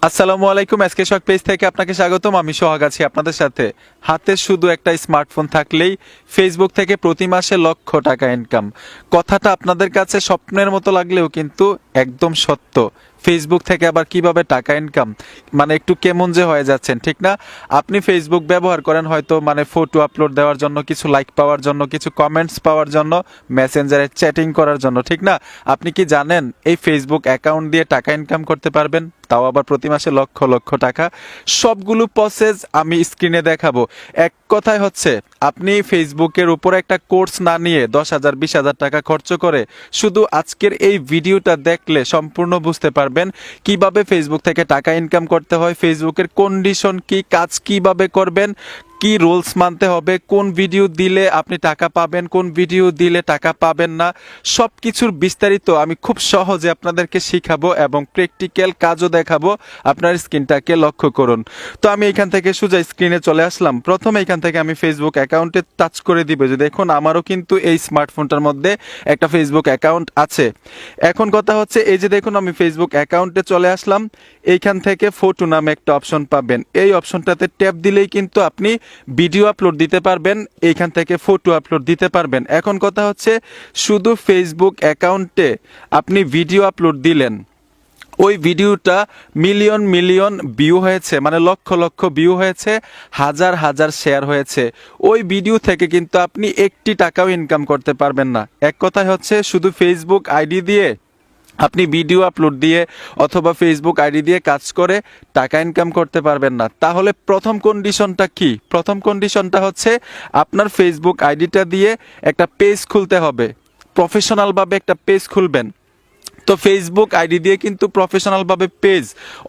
আসসালামু আলাইকুম। এসকে শখ পেজ থেকে আপনাকে স্বাগতম। আমি সোহাগ আছি আপনাদের সাথে। হাতে শুধু একটা স্মার্টফোন থাকলেই ফেসবুক থেকে প্রতি মাসে লক্ষ টাকা ইনকাম। কথাটা আপনাদের কাছে স্বপ্নের মতো লাগলেও কিন্তু একদম সত্য। ফেসবুক থেকে আবার কিভাবে টাকা ইনকাম, মানে একটু কেমন যে হয়ে যাচ্ছেন, ঠিক না? আপনি ফেসবুক ব্যবহার করেন হয়তো মানে ফটো আপলোড দেওয়ার জন্য, কিছু লাইক পাওয়ার জন্য, কিছু কমেন্টস পাওয়ার জন্য, মেসেঞ্জারে চ্যাটিং করার জন্য, ঠিক না? আপনি কি জানেন এই ফেসবুক অ্যাকাউন্ট দিয়ে টাকা ইনকাম করতে পারবেন, তাও আবার প্রতি মাসে লক্ষ লক্ষ টাকা? সবগুলো প্রসেস আমি স্ক্রিনে দেখাবো। এক কথায় হচ্ছে, আপনি ফেসবুকের উপর একটা কোর্স না নিয়ে 10,000 20,000 টাকা খরচ করে শুধু আজকের এই ভিডিওটা দেখলে সম্পূর্ণ বুঝতে পারবেন কিভাবে ফেসবুক থেকে টাকা ইনকাম করতে হয়, ফেসবুকের কন্ডিশন কি, কাজ কিভাবে করবেন, কি রুলস মানতে হবে, কোন ভিডিও দিলে আপনি টাকা পাবেন, কোন ভিডিও দিলে টাকা পাবেন না, সব কিছুর বিস্তারিত আমি খুব সহজে আপনাদেরকে শিখাবো এবং প্র্যাকটিক্যাল কাজও দেখাবো। আপনার স্ক্রিনটাকে লক্ষ্য করুন। তো আমি এখান থেকে সোজা স্ক্রিনে চলে আসলাম। প্রথমে এখান থেকে আমি ফেসবুক অ্যাকাউন্টে টাচ করে দিব, যে দেখুন আমারও কিন্তু এই স্মার্টফোনটার মধ্যে একটা ফেসবুক অ্যাকাউন্ট আছে। এখন কথা হচ্ছে, এই যে দেখুন আমি ফেসবুক অ্যাকাউন্টে চলে আসলাম। এইখান থেকে ফটো নামে একটা অপশন পাবেন, এই অপশনটাতে ট্যাপ দিলেই কিন্তু আপনি ভিডিও আপলোড দিতে পারবেন, এইখান থেকে ফটো আপলোড দিতে পারবেন। এখন কথা হচ্ছে, শুধু ফেসবুক অ্যাকাউন্টে আপনি ভিডিও আপলোড দিলেন, ওই ভিডিওটা মিলিয়ন মিলিয়ন ভিউ হয়েছে, মানে লক্ষ লক্ষ ভিউ হয়েছে, হাজার হাজার শেয়ার হয়েছে, ওই ভিডিও থেকে কিন্তু আপনি একটি টাকাও ইনকাম করতে পারবেন না। এক কথায় হচ্ছে, শুধু ফেসবুক আইডি দিয়ে আপনি ভিডিও আপলোড দিয়ে অথবা ফেসবুক আইডি দিয়ে কাজ করে টাকা ইনকাম করতে পারবেন না। তাহলে প্রথম কন্ডিশনটা কি? প্রথম কন্ডিশনটা হচ্ছে, আপনার ফেসবুক আইডিটা দিয়ে একটা পেজ খুলতে হবে, প্রফেশনালভাবে একটা পেজ খুলবেন। তো ফেসবুক আইডি দিয়ে কিন্তু প্রফেশনালভাবে পেজ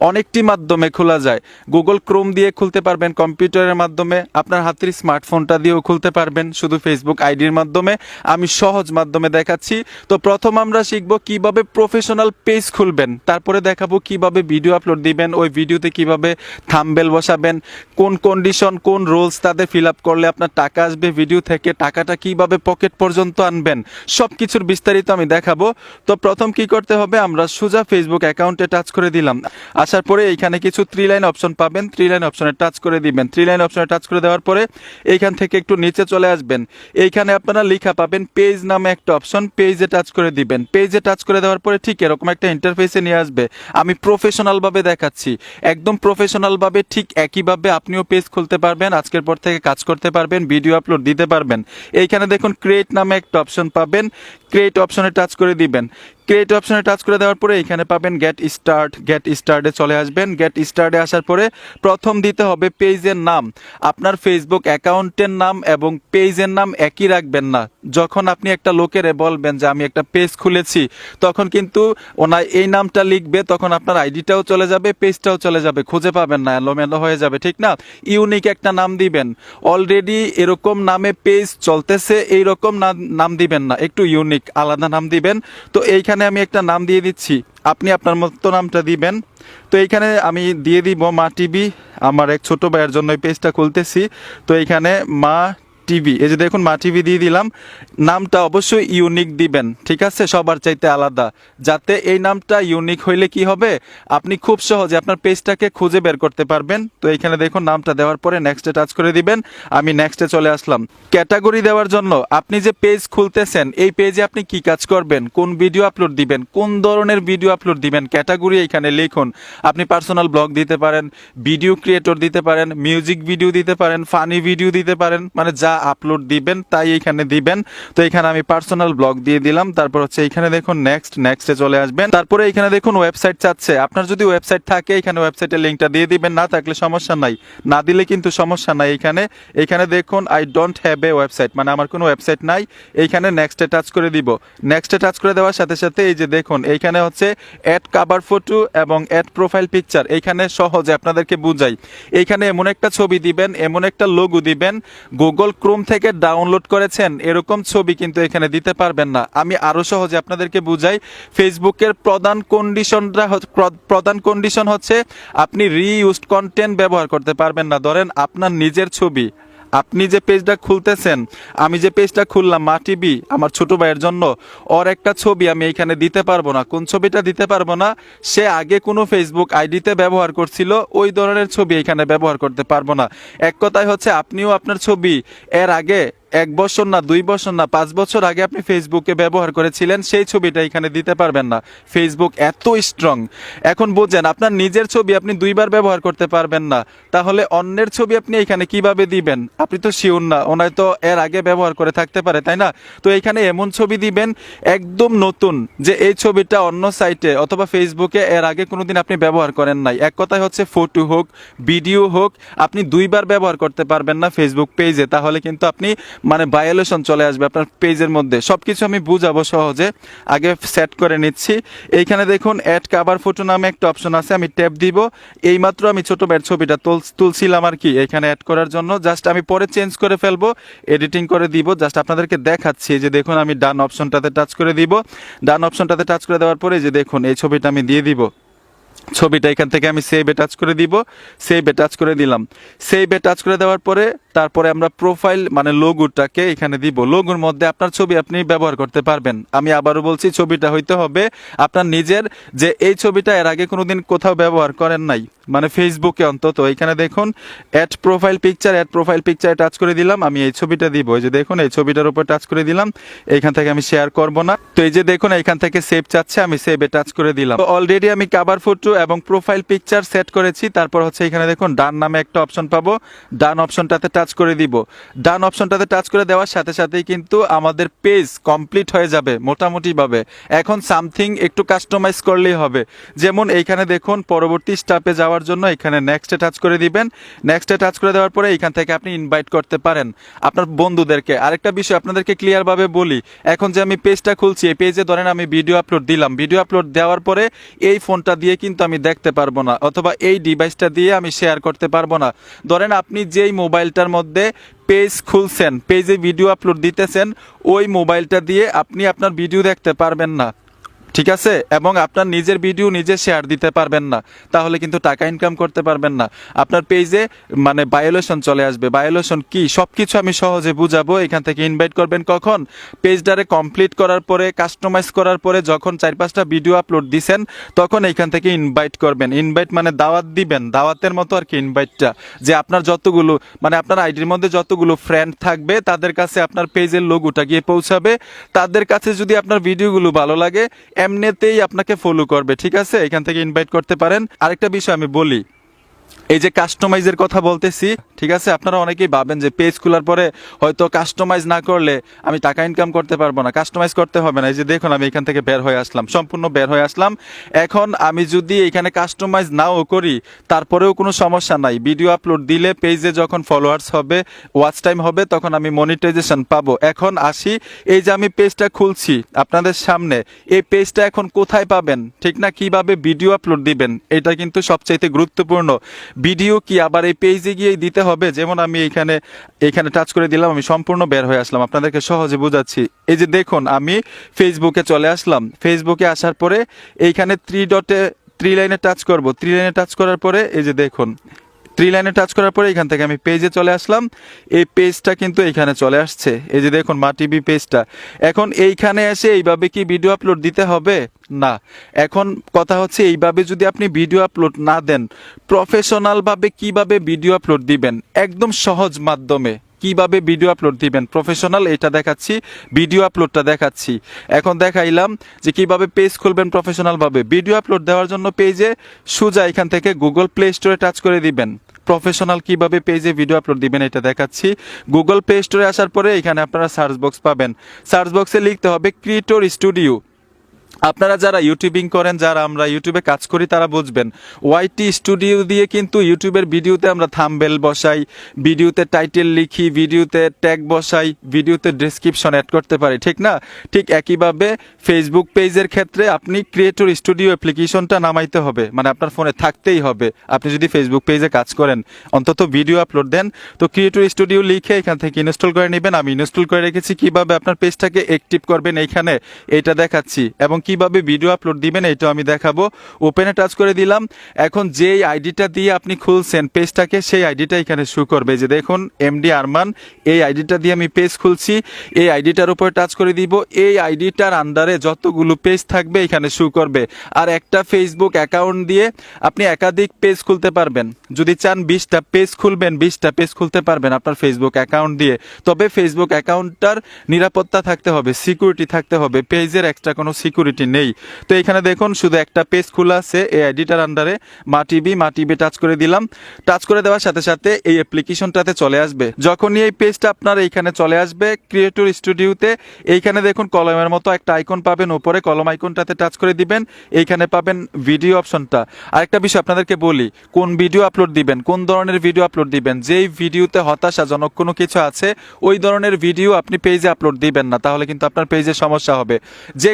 অনেকটি মাধ্যমে খোলা যায়। গুগল ক্রোম দিয়ে খুলতে পারবেন, কম্পিউটারের মাধ্যমে, আপনার হাতের স্মার্টফোনটা দিয়েও খুলতে পারবেন শুধু ফেসবুক আইডির মাধ্যমে। আমি সহজ মাধ্যমে দেখাচ্ছি। তো প্রথম আমরা শিখব কিভাবে প্রফেশনাল পেজ খুলবেন, তারপরে দেখাবো কিভাবে ভিডিও আপলোড দিবেন, ওই ভিডিওতে কিভাবে থাম্বনেল বসাবেন, কোন কন্ডিশন কোন রুলস তাদের ফিল আপ করলে আপনার টাকা আসবে ভিডিও থেকে, টাকাটা কিভাবে পকেট পর্যন্ত আনবেন, সব কিছুর বিস্তারিত আমি দেখাবো। তো প্রথম কি করতে হবে, আমরা সোজা ফেসবুক অ্যাকাউন্টে টাচ করে দিলাম। আসার পরে এইখানে কিছু 3 লাইন অপশন পাবেন, 3 লাইন অপশনে টাচ করে দিবেন। 3 লাইন অপশনে টাচ করে দেওয়ার পরে এইখান থেকে একটু নিচে চলে আসবেন। এইখানে আপনারা লেখা পাবেন পেজ নামে একটা অপশন, পেজে টাচ করে দিবেন। পেজে টাচ করে দেওয়ার পরে ঠিক এরকম একটা ইন্টারফেসে নিয়ে আসবে। আমি প্রফেশনালভাবে দেখাচ্ছি, একদম প্রফেশনালভাবে, ঠিক একইভাবে আপনিও পেজ খুলতে পারবেন, আজকের পর থেকে কাজ করতে পারবেন, ভিডিও আপলোড দিতে পারবেন। এইখানে দেখুন ক্রিয়েট নামে একটা অপশন পাবেন, ক্রিয়েট অপশনে টাচ করে দিবেন। ক্রিয়েট অপশনে টাচ করে দেওয়ার পরে এখানে পাবেন গেট স্টার্ট, গেট স্টার্টে চলে আসবেন। গেট স্টার্টে আসার পরে প্রথম দিতে হবে পেজের নাম। আপনার ফেসবুক অ্যাকাউন্টের নাম এবং পেজের নাম একই রাখবেন না। যখন আপনি একটা লোকেরে বলবেন যে আমি একটা পেজ খুলেছি, তখন কিন্তু ওনার এই নামটা লিখবে, তখন আপনার আইডিটাও চলে যাবে, পেজটাও চলে যাবে, খুঁজে পাবেন না, এলোমেলো হয়ে যাবে, ঠিক না? ইউনিক একটা নাম দিবেন। অলরেডি এরকম নামে পেজ চলতেছে, এইরকম নাম দিবেন না, একটু ইউনিক আলাদা নাম দিবেন। তো এইখানে আমি একটা নাম দিয়ে দিচ্ছি, আপনি আপনার মতো নামটা দিবেন। তো এইখানে আমি দিয়ে দিব মা টিভি, আমার এক ছোট ভাইয়ের জন্য এই পেজটা খুলতেছি। তো এইখানে মা টিভি, এই যে দেখুন মা টিভি দিয়ে দিলাম। নামটা অবশ্যই ইউনিক দিবেন, ঠিক আছে, সবার চাইতে আলাদা, যাতে এই নামটা ইউনিক হইলে কি হবে, আপনি খুব সহজে আপনার পেজটাকে খুঁজে বের করতে পারবেন। তো এইখানে দেখুন নামটা দেওয়ার পরে নেক্সটে টাচ করে দিবেন। আমি নেক্সটে চলে আসলাম। ক্যাটাগরি দেওয়ার জন্য, আপনি যে পেজ খুলতেছেন এই পেজে আপনি কি কাজ করবেন, কোন ভিডিও আপলোড দিবেন, কোন ধরনের ভিডিও আপলোড দিবেন, ক্যাটাগরি এইখানে লিখুন। আপনি পার্সোনাল ব্লগ দিতে পারেন, ভিডিও ক্রিয়েটর দিতে পারেন, মিউজিক ভিডিও দিতে পারেন, ফানি ভিডিও দিতে পারেন, মানে যা আপলোড দিবেন তাই এখানে দিবেন। তো এখানে আমি পার্সোনাল ব্লগ দিয়ে দিলাম। তারপর হচ্ছে এখানে দেখুন নেক্সটে চলে আসবেন। তারপরে এখানে দেখুন ওয়েবসাইট চাচ্ছে, আপনার যদি ওয়েবসাইট থাকে এখানে ওয়েবসাইটের লিঙ্কটা দিয়ে দিবেন, না থাকলে সমস্যা নাই, না দিলে কিন্তু সমস্যা নাই। এখানে দেখুন I don't have a website, মানে আমার কোনো ওয়েবসাইট নাই। এইখানে নেক্সটে টাচ করে দিব। নেক্সটে টাচ করে দেওয়ার সাথে সাথে এই যে দেখুন এইখানে হচ্ছে অ্যাড কভার ফটো এবং অ্যাড প্রোফাইল পিকচার। এইখানে সহজে আপনাদেরকে বুঝাই, এইখানে এমন একটা ছবি দিবেন, এমন একটা লোগো দিবেন, গুগল ক্রোম থেকে ডাউনলোড করেছেন এরকম ছবি কিন্তু এখানে দিতে পারবেন না। আমি আরো সহজে আপনাদেরকে বুঝাই। ফেসবুকের প্রধান কন্ডিশন হচ্ছে আপনি রিইউজড কন্টেন্ট ব্যবহার করতে পারবেন না। ধরেন আপনার নিজের ছবি আপনি যে পেজটা খুলতেছেন, আমি যে পেজটা খুললাম মা টিভি আমার ছোট ভাইয়ের জন্য, ওর একটা ছবি আমি এইখানে দিতে পারবো না। কোন ছবিটা দিতে পারবো না? সে আগে কোনো ফেসবুক আইডিতে ব্যবহার করছিল, ওই ধরনের ছবি এখানে ব্যবহার করতে পারবো না। এক কথায় হচ্ছে আপনিও আপনার ছবি এর আগে 1 বছর না 2 বছর না 5 বছর আগে আপনি ফেসবুকে ব্যবহার করেছিলেন, সেই ছবিটা এখানে দিতে পারবেন না। ফেসবুক এত স্ট্রং। এখন বুঝেন, আপনার নিজের ছবি আপনি 2বার ব্যবহার করতে পারবেন না, তাহলে অন্যের ছবি আপনি এখানে কিভাবে দিবেন? আপনি তো শিওর না, ওনায় তো এর আগে ব্যবহার করে থাকতে পারে, তাই না? তো এখানে এমন ছবি দিবেন একদম নতুন, যে এই ছবিটা অন্য সাইটে অথবা ফেসবুকে এর আগে কোনোদিন আপনি ব্যবহার করেন নাই। এক কথায় হচ্ছে ফটো হোক ভিডিও হোক, আপনি 2বার ব্যবহার করতে পারবেন না ফেসবুক পেজে, তাহলে কিন্তু আপনি মানে ভায়োলেশন চলে আসবে আপনার পেজের মধ্যে। সবকিছু আমি বুঝাবো সহজে, আগে সেট করে নিচ্ছি। এইখানে দেখুন অ্যাড কভার ফটো নামে একটা অপশন আছে, আমি ট্যাপ দিব। এইমাত্র আমি ছোট ভাইয়ের ছবিটা তুলছিলাম আর কি এখানে অ্যাড করার জন্য, জাস্ট আমি পরে চেঞ্জ করে ফেলবো, এডিটিং করে দিব। জাস্ট আপনাদেরকে দেখাচ্ছি যে দেখুন আমি ডান অপশনটাতে টাচ করে দিব। ডান অপশনটাতে টাচ করে দেওয়ার পরে যে দেখুন এই ছবিটা আমি দিয়ে দিব। ছবিটা এখান থেকে আমি সেভে টাচ করে দিব, সেভে টাচ করে দিলাম। সেভে টাচ করে দেওয়ার পরে তারপরে আমরা প্রোফাইল মানে লোগোটাকে এখানে দিব। লোগোর মধ্যে আপনার ছবি আপনি ব্যবহার করতে পারবেন। আমি আবারও বলছি, ছবিটা হইতে হবে আপনার নিজের, যে এই ছবিটা এর আগে কোনোদিন কোথাও ব্যবহার করেন নাই, মানে ফেসবুকে অন্তত। এখানে দেখুন add profile picture, add profile পিকচারে টাচ করে দিলাম। আমি এই ছবিটা দিব, এই যে দেখুন এই ছবিটার উপর টাচ করে দিলাম। এইখান থেকে আমি শেয়ার করব না, তো এই যে দেখুন এইখান থেকে সেভ চাচ্ছে, আমি সেভে টাচ করে দিলাম। অলরেডি আমি কভার ফটো এবং প্রোফাইল পিকচার সেট করেছি। তারপর হচ্ছে এখানে দেখুন ডান নামে একটা অপশন পাবো, ডান অপশনটাতে টাচ করে দিব। ডান অপশনটাতে টাচ করে দেওয়ার সাথে সাথেই কিন্তু আমাদের পেজ কমপ্লিট হয়ে যাবে মোটামুটিভাবে। এখন সামথিং একটু কাস্টমাইজ করলেই হবে। যেমন এইখানে দেখুন পরবর্তী স্টেপে যাওয়ার জন্য এখানে নেক্সটে টাচ করে দিবেন। নেক্সটে টাচ করে দেওয়ার পরে এখান থেকে আপনি ইনভাইট করতে পারেন আপনার বন্ধুদেরকে। আরেকটা বিষয় আপনাদেরকে ক্লিয়ারভাবে বলি, এখন যে আমি পেজটা খুলছি, এই পেজে ধরেন আমি ভিডিও আপলোড দিলাম, ভিডিও আপলোড দেওয়ার পরে এই ফোনটা দিয়ে কিন্তু আমি দেখতে পারবো না, অথবা এই ডিভাইসটা দিয়ে আমি শেয়ার করতে পারবো না। ধরেন আপনি যেই মোবাইলটার মধ্যে পেজ খুলছেন, পেজে ভিডিও আপলোড দিতেছেন, ওই মোবাইলটা দিয়ে আপনি আপনার ভিডিও দেখতে পারবেন না, ঠিক আছে? এবং আপনার নিজের ভিডিও নিজে শেয়ার দিতে পারবেন না, তাহলে কিন্তু টাকা ইনকাম করতে পারবেন না। আপনার পেজে মানে ভায়োলেশন চলে আসবে। ভায়োলেশন কি সবকিছু আমি সহজে বুঝাবো। এখান থেকে ইনভাইট করবেন কখন? পেজটারে কমপ্লিট করার পরে, কাস্টমাইজ করার পরে, যখন 4-5টা ভিডিও আপলোড দিছেন তখন এইখান থেকে ইনভাইট করবেন। ইনভাইট মানে দাওয়াত দিবেন, দাওয়াতের মতো আর কি ইনভাইটটা, যে আপনার যতগুলো মানে আপনার আইডির মধ্যে যতগুলো ফ্রেন্ড থাকবে তাদের কাছে আপনার পেজের লোগোটা গিয়ে পৌঁছাবে। তাদের কাছে যদি আপনার ভিডিওগুলো ভালো লাগে এমনিতেই আপনাকে ফলো করবে, ঠিক আছে? এখান থেকে ইনভাইট করতে পারেন। আরেকটা বিষয় আমি বলি, এই যে কাস্টমাইজের কথা বলতেছি, ঠিক আছে? আপনারা অনেকেই ভাবেন যে পেজ খোলার পরে হয়তো কাস্টমাইজ না করলে আমি টাকা ইনকাম করতে পারবো না। কাস্টমাইজ করতে হবে না। এই যে দেখুন আমি এখান থেকে বের হয়ে আসলাম, সম্পূর্ণ বের হয়ে আসলাম। এখন আমি যদি এখানে কাস্টমাইজ নাও করি তারপরেও কোনো সমস্যা নাই। ভিডিও আপলোড দিলে পেজে যখন ফলোয়ার্স হবে, ওয়াচ টাইম হবে, তখন আমি মনিটাইজেশন পাবো। এখন আসি, এই যে আমি পেজটা খুলছি আপনাদের সামনে, এই পেজটা এখন কোথায় পাবেন, ঠিক না? কিভাবে ভিডিও আপলোড দিবেন, এটা কিন্তু সবচাইতে গুরুত্বপূর্ণ। ভিডিও কি আবার এই পেজে গিয়ে দিতে হবে? যেমন আমি এখানে টাচ করে দিলাম, আমি সম্পূর্ণ বের হয়ে আসলাম, আপনাদেরকে সহজে বোঝাচ্ছি। এই যে দেখুন আমি ফেসবুকে চলে আসলাম। ফেসবুকে আসার পরে এইখানে থ্রি লাইনে টাচ করব। 3 লাইনে টাচ করার পরে এই যে দেখুন 3 লাইনে টাচ করার পরে এখান থেকে আমি পেজে চলে আসলাম। এই পেজটা কিন্তু এইখানে চলে আসছে, এই যে দেখুন মা টিভি পেজটা। এখন এইখানে এসে এইভাবে কি ভিডিও আপলোড দিতে হবে? না। এখন কথা হচ্ছে, এইভাবে যদি আপনি ভিডিও আপলোড না দেন, প্রফেশনালভাবে কিভাবে ভিডিও আপলোড দিবেন, একদম সহজ মাধ্যমে কিভাবে ভিডিও আপলোড দিবেন প্রফেশনাল, এটা দেখাচ্ছি, ভিডিও আপলোডটা দেখাচ্ছি। এখন দেখাইলাম যে কিভাবে পেজ খুলবেন প্রফেশনালভাবে। ভিডিও আপলোড দেওয়ার জন্য পেজে সোজা এখান থেকে গুগল প্লে স্টোরে টাচ করে দিবেন। প্রফেশনাল কিভাবে পেজে ভিডিও আপলোড দিবেন এটা দেখাচ্ছি। গুগল প্লে স্টোরে আসার পরে এখানে আপনারা সার্চ বক্স পাবেন। সার্চ বক্সে লিখতে হবে ক্রিয়েটর স্টুডিও। আপনারা যারা ইউটিউবিং করেন, যারা আমরা ইউটিউবে কাজ করি, তারা বুঝবেন। ওয়াইটি স্টুডিও দিয়ে কিন্তু ইউটিউবের ভিডিওতে আমরা থাম্বনেল বসাই, ভিডিওতে টাইটেল লিখি, ভিডিওতে ট্যাগ বসাই, ভিডিওতে ডেসক্রিপশন অ্যাড করতে পারি, ঠিক না? ঠিক একইভাবে ফেসবুক পেজের ক্ষেত্রে আপনি ক্রিয়েটর স্টুডিও অ্যাপ্লিকেশনটা নামাইতে হবে, মানে আপনার ফোনে থাকতেই হবে। আপনি যদি ফেসবুক পেজে কাজ করেন, অন্তত ভিডিও আপলোড দেন, তো ক্রিয়েটর স্টুডিও লিখে এখান থেকে ইনস্টল করে নেবেন। আমি ইনস্টল করে রেখেছি। কিভাবে আপনার পেজটাকে অ্যাক্টিভ করবেন এইখানে এটা দেখাচ্ছি, এবং কি কিভাবে ভিডিও আপলোড দিবেন এটাও আমি দেখাবো। ওপেনে টাচ করে দিলাম। এখন যেই আইডিটা দিয়ে আপনি খুলছেন পেজটাকে সেই আইডিটা এখানে শো করবে। যে দেখুন এমডি আরমান, এই আইডিটা দিয়ে আমি পেজ খুলছি। এই আইডিটার উপরে টাচ করে দিব। এই আইডিটার আন্ডারে যতগুলো পেজ থাকবে এখানে শো করবে। আর একটা ফেসবুক অ্যাকাউন্ট দিয়ে আপনি একাধিক পেজ খুলতে পারবেন। যদি চান 20টা পেজ খুলবেন, 20টা পেজ খুলতে পারবেন আপনার ফেসবুক অ্যাকাউন্ট দিয়ে। তবে ফেসবুক অ্যাকাউন্টটার নিরাপত্তা থাকতে হবে, সিকিউরিটি থাকতে হবে। পেজের এক্সট্রা কোনো সিকিউরিটি নেই। তো এখানে দেখুন শুধু একটা পেজ খোলা আছে এই আইডিটার আন্ডারে, মা টিভি টাচ করে দিলাম। টাচ করে দেওয়ার সাথে সাথে এই অ্যাপ্লিকেশনটাতে চলে আসবে। যখনই এই পেজটা আপনার এইখানে চলে আসবে ক্রিয়েটর স্টুডিওতে, এইখানে দেখুন কলমের মতো একটা আইকন পাবেন, উপরে কলম আইকনটাতে টাচ করে দিবেন। এইখানে পাবেন ভিডিও অপশনটা। আরেকটা বিষয় আপনাদেরকে বলি, কোন ভিডিও আপলোড দিবেন, কোন ধরনের ভিডিও আপলোড দিবেন। যেই ভিডিওতে হতাশাজনক কোনো কিছু আছে ওই ধরনের ভিডিও আপনি পেজে আপলোড দিবেন না, তাহলে কিন্তু আপনার পেজে সমস্যা হবে। যে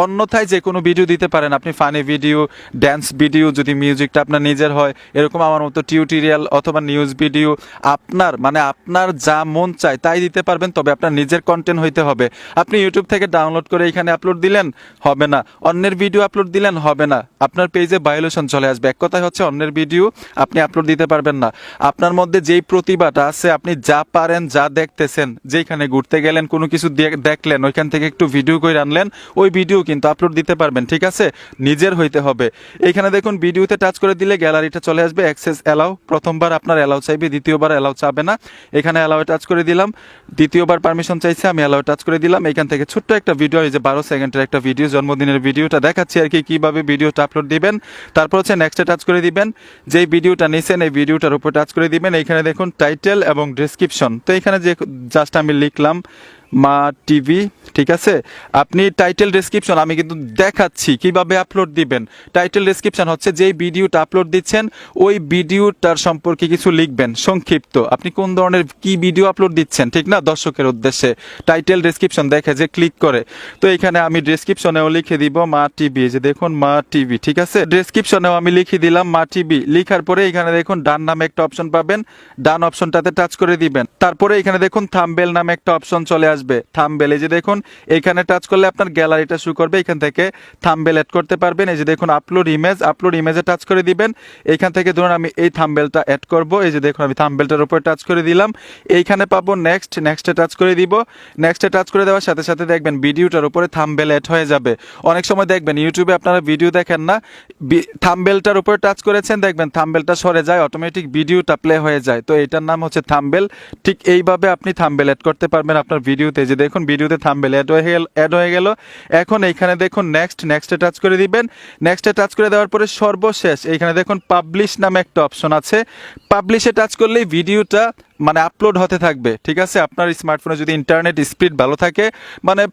অন্যথায় যে কোনো ভিডিও দিতে পারেন আপনি, ফানি ভিডিও, ড্যান্স ভিডিও, যদি মিউজিকটা আপনার নিজের হয়, এরকম আমার মতো টিউটোরিয়াল অথবা নিউজ ভিডিও, আপনার যা মন চায় তাই দিতে পারবেন। তবে আপনার নিজের কন্টেন্ট হইতে হবে। আপনি ইউটিউব থেকে ডাউনলোড করে এখানে আপলোড দিলেন হবে না, অন্যের ভিডিও আপলোড দিলেন হবে না, আপনার পেজে ভায়োলেশন চলে আসবে। এক কথায় হচ্ছে অন্যের ভিডিও আপনি আপলোড দিতে পারবেন না। আপনার মধ্যে যেই প্রতিভাটা আছে, আপনি যা পারেন, যা দেখতেছেন, যেখানে ঘুরতে গেলেন কোনো কিছু দেখলেন ওইখান থেকে একটু ভিডিও করে আনলেন, ওই ভিডিও কিন্তু আপলোড দিতে পারবেন। ঠিক আছে, নিজের হইতে হবে। এখানে দেখুন ভিডিওতে টাচ করে দিলে গ্যালারিটা চলে আসবে। অ্যাক্সেস অ্যালাউ, প্রথমবার আপনার অ্যালাউ চাইবে, দ্বিতীয়বার অ্যালাউ চাবে না। এখানে অ্যালাউ টাচ করে দিলাম। দ্বিতীয়বার পারমিশন চাইছে, আমি অ্যালাউ টাচ করে দিলাম। এখান থেকে ছোট্ট একটা ভিডিও, এই যে 12 সেকেন্ডের একটা ভিডিও, জন্মদিনের ভিডিওটা দেখাচ্ছি আর কি কিভাবে ভিডিওটা আপলোড দিবেন। তারপর হচ্ছে নেক্সটে টাচ করে দিবেন। যেই ভিডিওটা নিছেন এই ভিডিওটার উপর টাচ করে দিবেন। এইখানে দেখুন টাইটেল এবং ডেসক্রিপশন। তো এখানে যে জাস্ট আমি লিখলাম মা টিভি, ঠিক আছে। আপনি টাইটেল ডেসক্রিপশন আমি কিন্তু দেখাচ্ছি কিভাবে আপলোড দিবেন। টাইটেল ডেসক্রিপশন হচ্ছে যেই ভিডিওটা আপলোড দিচ্ছেন ওই ভিডিওটার সম্পর্কে কিছু লিখবেন সংক্ষিপ্ত, আপনি কোন ধরনের কি ভিডিও আপলোড দিচ্ছেন, ঠিক না, দর্শকের উদ্দেশ্যে। টাইটেল ডেসক্রিপশন দেখে যে ক্লিক করে। তো এখানে আমি ডেসক্রিপশনেও লিখে দিব মা টিভি, যে দেখুন মা টিভি, ঠিক আছে। ডেসক্রিপশনেও আমি লিখে দিলাম মা টিভি। লিখার পরে এখানে দেখুন ডান নামে একটা অপশন পাবেন, ডান অপশনটাতে টাচ করে দিবেন। তারপরে এখানে দেখুন থাম্বনেল নামে একটা অপশন চলে আসবে। থাম্বনেল, এই যে দেখুন এখানে টাচ করলে আপনার গ্যালারিটা শো করবে। এখান থেকে থাম্বনেল অ্যাড করতে পারবেন। এই যে দেখুন আপলোড ইমেজে টাচ করে দিবেন। এইখান থেকে ধরুন আমি এই থাম্বনেলটা অ্যাড করব। এই যে দেখুন আমি থাম্বনেলটার উপর টাচ করে দিলাম। এইখানে পাবো নেক্সটে টাচ করে দিব। নেক্সটে টাচ করে দেওয়ার সাথে সাথে দেখবেন ভিডিওটার উপরে থাম্বনেল অ্যাড হয়ে যাবে। অনেক সময় দেখবেন ইউটিউবে আপনারা ভিডিও দেখেন না, থাম্বনেলটার উপর টাচ করেছেন, দেখবেন থাম্বনেলটা সরে যায়, অটোমেটিক ভিডিওটা প্লে হয়ে যায়। তো এটার নাম হচ্ছে থাম্বনেল। ঠিক এইভাবে আপনি থাম্বনেল অ্যাড করতে পারবেন আপনার ভিডিওতে। যে দেখুন ভিডিওতে থাম্বনেল অ্যাড হয়ে গেল। এখন এইখানে দেখুন নেক্সটে টাচ করে দিবেন। নেক্সটে টাচ করে দেওয়ার পরে সর্বশেষ এইখানে দেখুন পাবলিশ নামে একটা অপশন আছে। পাবলিশে টাচ করলেই ভিডিওটা আপলোড হতে থাকবে। ঠিক আছে, আপনার স্মার্টফোনে যদি ইন্টারনেট স্পিড ভালো থাকে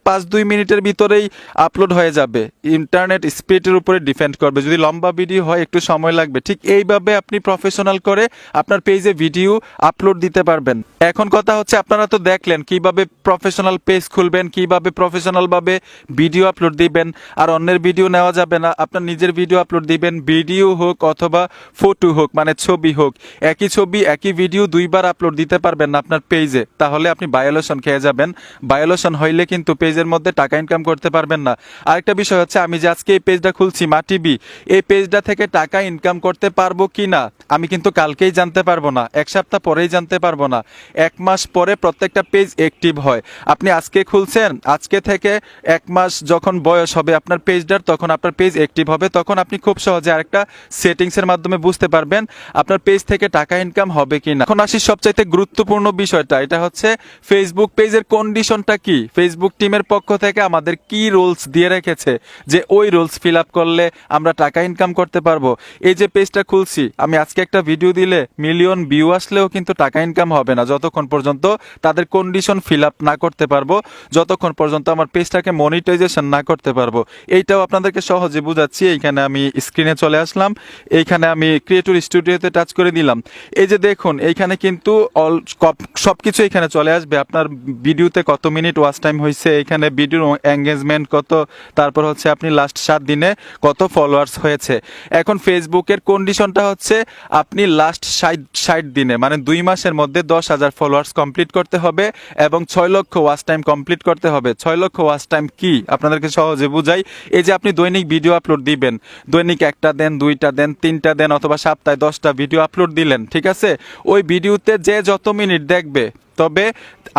5-2 মিনিটের ভিতরেই আপলোড হয়ে যাবে। ইন্টারনেট স্পিডের উপরে ডিপেন্ড করবে, যদি লম্বা ভিডিও হয় একটু সময় লাগবে। ঠিক এইভাবে আপনি প্রফেশনাল করে আপনার পেজে ভিডিও আপলোড দিতে পারবেন। এখন কথা হচ্ছে আপনারা তো দেখলেন কিভাবে প্রফেশনাল পেজ খুলবেন, কিভাবে প্রফেশনাল ভাবে ভিডিও আপলোড দিবেন। আর অন্যের ভিডিও নেওয়া যাবে না, আপনার নিজের ভিডিও আপলোড দিবেন। ভিডিও হোক অথবা ফটো হোক, ছবি হোক, একই ছবি একই ভিডিও দুইবার আপলোড দিতে পারবেন না আপনার পেজে, তাহলে আপনি ভায়োলেশন খেয়ে যাবেন। ভায়োলেশন হইলে কিন্তু পেজের মধ্যে টাকা ইনকাম করতে পারবেন না। আরেকটা বিষয় হচ্ছে আমি যে আজকে এই পেজটা খুলছি মা টিভি, এই পেজটা থেকে টাকা ইনকাম করতে পারবো কি না আমি কিন্তু কালকেই জানতে পারবো না, এক সপ্তাহ পরেই জানতে পারবো না, 1 মাস পরে প্রত্যেকটা পেজ অ্যাক্টিভ হয়। আপনি আজকে খুলছেন, আজকে থেকে 1 মাস যখন বয়স হবে আপনার পেজটার, তখন আপনার পেজ অ্যাক্টিভ হবে। তখন আপনি খুব সহজে আরেকটা সেটিংসের মাধ্যমে বুঝতে পারবেন আপনার পেজ থেকে টাকা ইনকাম হবে কিনা। এখন আসি সবচাইতে গুরুত্বপূর্ণ বিষয়টা, এটা হচ্ছে ফেসবুক পেজের কন্ডিশনটা কি। ফেসবুক টিমের পক্ষ থেকে আমাদের কি রুলস দিয়ে রেখেছে যে ওই রুলস ফিল আপ করলে আমরা টাকা ইনকাম করতে পারবো। এই যে পেজটা খুলছি আমি, আজকে একটা ভিডিও দিলে মিলিয়ন ভিউ আসলেও কিন্তু টাকা ইনকাম হবে না যতক্ষণ পর্যন্ত তাদের কন্ডিশন ফিল আপ না করতে পারবো, যতক্ষণ পর্যন্ত আমার পেজটাকে মনিটাইজেশন না করতে পারবো। এইটাও আপনাদেরকে সহজে বুঝাচ্ছি। এইখানে আমি স্ক্রিনে চলে আসলাম, এইখানে আমি ক্রিয়েটর স্টুডিওতে টাচ করে দিলাম। এই যে দেখুন এইখানে কিন্তু সবকিছু এখানে চলে আসবে। আপনার ভিডিওতে কত মিনিট ওয়াচ টাইম হয়েছে, এখানে ভিডিওর এঙ্গেজমেন্ট কত, তারপর হচ্ছে আপনি লাস্ট 7 দিনে কত ফলোয়ার্স হয়েছে। এখন ফেসবুকের কন্ডিশনটা হচ্ছে আপনি লাস্ট 60 দিনে মানে 2 মাসের মধ্যে 10,000 ফলোয়ার্স কমপ্লিট করতে হবে এবং 6 লক্ষ ওয়াচ টাইম কমপ্লিট করতে হবে। 6 লক্ষ ওয়াচ টাইম কি আপনাদেরকে সহজে বুঝাই। এই যে আপনি দৈনিক ভিডিও আপলোড দিবেন, দৈনিক 1টা দেন, 2টা দেন, 3টা দেন, অথবা সপ্তাহে 10টা ভিডিও আপলোড দিলেন, ঠিক আছে? ওই ভিডিওতে যে যত মিনিট দেখবে, তবে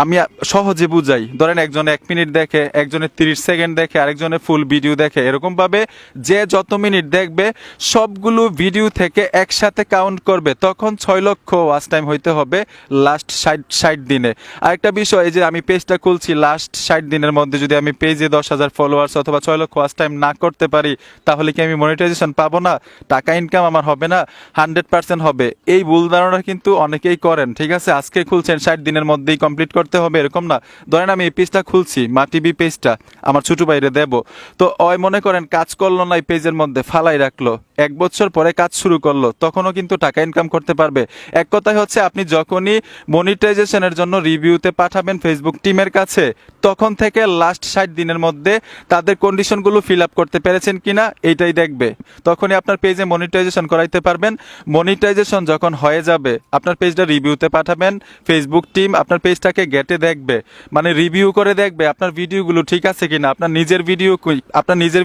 আমি সহজে বুঝাই, ধরেন একজনে 1 মিনিট দেখে, একজনে 30 সেকেন্ড দেখে, আরেকজনে ফুল ভিডিও দেখে, এরকম ভাবে যে যত মিনিট দেখবে সবগুলো ভিডিও থেকে একসাথে কাউন্ট করবে, তখন 6 লক্ষ ওয়াচ টাইম হইতে হবে লাস্ট 60 দিনে। আরেকটা বিষয়, এই যে আমি পেজটা খুলছি, লাস্ট 60 দিনের মধ্যে যদি আমি পেজে 10,000 ফলোয়ার্স অথবা 6 লক্ষ ওয়াচ টাইম না করতে পারি, তাহলে কি আমি মনিটাইজেশন পাবো না? টাকা ইনকাম আমার হবে না? 100% হবে। এই ভুল ধারণা কিন্তু অনেকেই করেন, ঠিক আছে? আজকে খুলছেন, 60 দিনের মধ্যেই কমপ্লিট করতে হবে এরকম না। ধরেন আমি এই পেজটা খুলছি, মা টিভি পেজটা আমার ছোট ভাইরে দেব, তো ওই মনে করেন কাজ করলো না, এই পেজের মধ্যে ফালাই রাখলো, 1 বছর পরে কাজ শুরু করলো, তখনও কিন্তু টাকা ইনকাম করতে পারবে। এক কথায় হচ্ছে আপনি যখনই মনিটাইজেশনের জন্য রিভিউতে পাঠাবেন ফেসবুক টিমের কাছে, তখন থেকে লাস্ট 60 দিনের মধ্যে তাদের কন্ডিশনগুলো ফিল আপ করতে পেরেছেন কিনা এইটাই দেখবে, তখনই আপনার পেজে মনিটাইজেশন করাইতে পারবেন। মনিটাইজেশন যখন হয়ে যাবে, আপনার পেজটা রিভিউতে পাঠাবেন, ফেসবুক টিম আপনার পেজটাকে গেটে দেখবে, মানে রিভিউ করে দেখবে আপনার ভিডিওগুলো ঠিক আছে কিনা, আপনার নিজের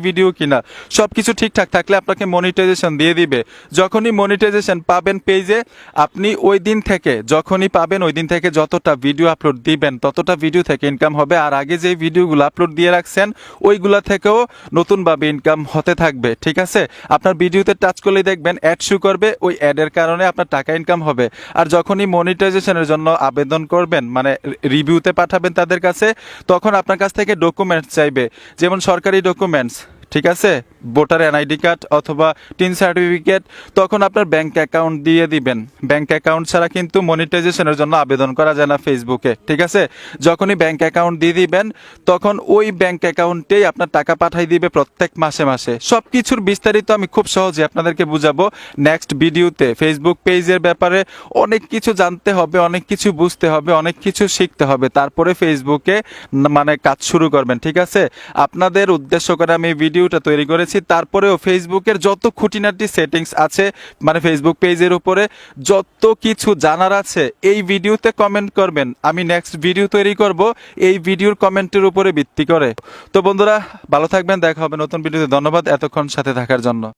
ভিডিও কিনা, সবকিছু ঠিকঠাক থাকলে আপনাকে মনিটাইজেশন দিয়ে দিবে। যখনই মনিটাইজেশন পাবেন পেজে, আপনি ওই দিন থেকে যখনই পাবেন, ওই দিন থেকে যতটা ভিডিও আপলোড দিবেন ততটা ভিডিও থেকে ইনকাম হবে। আর আগে যে ভিডিওগুলো আপলোড দিয়ে রাখছেন ওইগুলা থেকেও নতুনভাবে ইনকাম হতে থাকবে, ঠিক আছে? আপনার ভিডিওতে টাচ করলেই দেখবেন অ্যাড শো করবে, ওই অ্যাডের কারণে আপনার টাকা ইনকাম হবে। আর যখনই মনিটাইজেশনের জন্য আবেদন করবেন, মানে রিভিউতে পাঠাবেন তাদের কাছে, তখন আপনার কাছ থেকে ডকুমেন্টস চাইবে, যেমন সরকারি ডকুমেন্টস, ঠিক আছে? ভোটার এনআইডি কার্ড অথবা টিন সার্টিফিকেট। তখন আপনার ব্যাংক অ্যাকাউন্ট দিয়ে দিবেন। ব্যাংক অ্যাকাউন্ট ছাড়া কিন্তু মনিটাইজেশনের জন্য আবেদন করা যায় না ফেসবুকে, ঠিক আছে? যখনই ব্যাংক অ্যাকাউন্ট দিয়ে দিবেন, তখন ওই ব্যাংক অ্যাকাউন্টেই আপনার টাকা পাঠাই দিবে প্রত্যেক মাসে মাসে। সব কিছুর বিস্তারিত আমি খুব সহজে আপনাদেরকে বুঝাবো নেক্সট ভিডিওতে। ফেসবুক পেজের ব্যাপারে অনেক কিছু জানতে হবে, অনেক কিছু বুঝতে হবে, অনেক কিছু শিখতে হবে, তারপরে ফেসবুকে মানে কাজ শুরু করবেন, ঠিক আছে? আপনাদের উদ্দেশ্য করে আমি ভিডিওটা তৈরি করেছি। তারপরেও ফেসবুকের যত খুঁটিনাটি সেটিংস আছে, মানে ফেসবুক পেজের উপরে যত কিছু জানার আছে, এই ভিডিওতে কমেন্ট করবেন, আমি নেক্সট ভিডিও তৈরি করব এই ভিডিওর কমেন্টের উপরে ভিত্তি করে। তো বন্ধুরা, ভালো থাকবেন, দেখা হবে নতুন ভিডিওতে। ধন্যবাদ এতক্ষণ সাথে থাকার জন্য।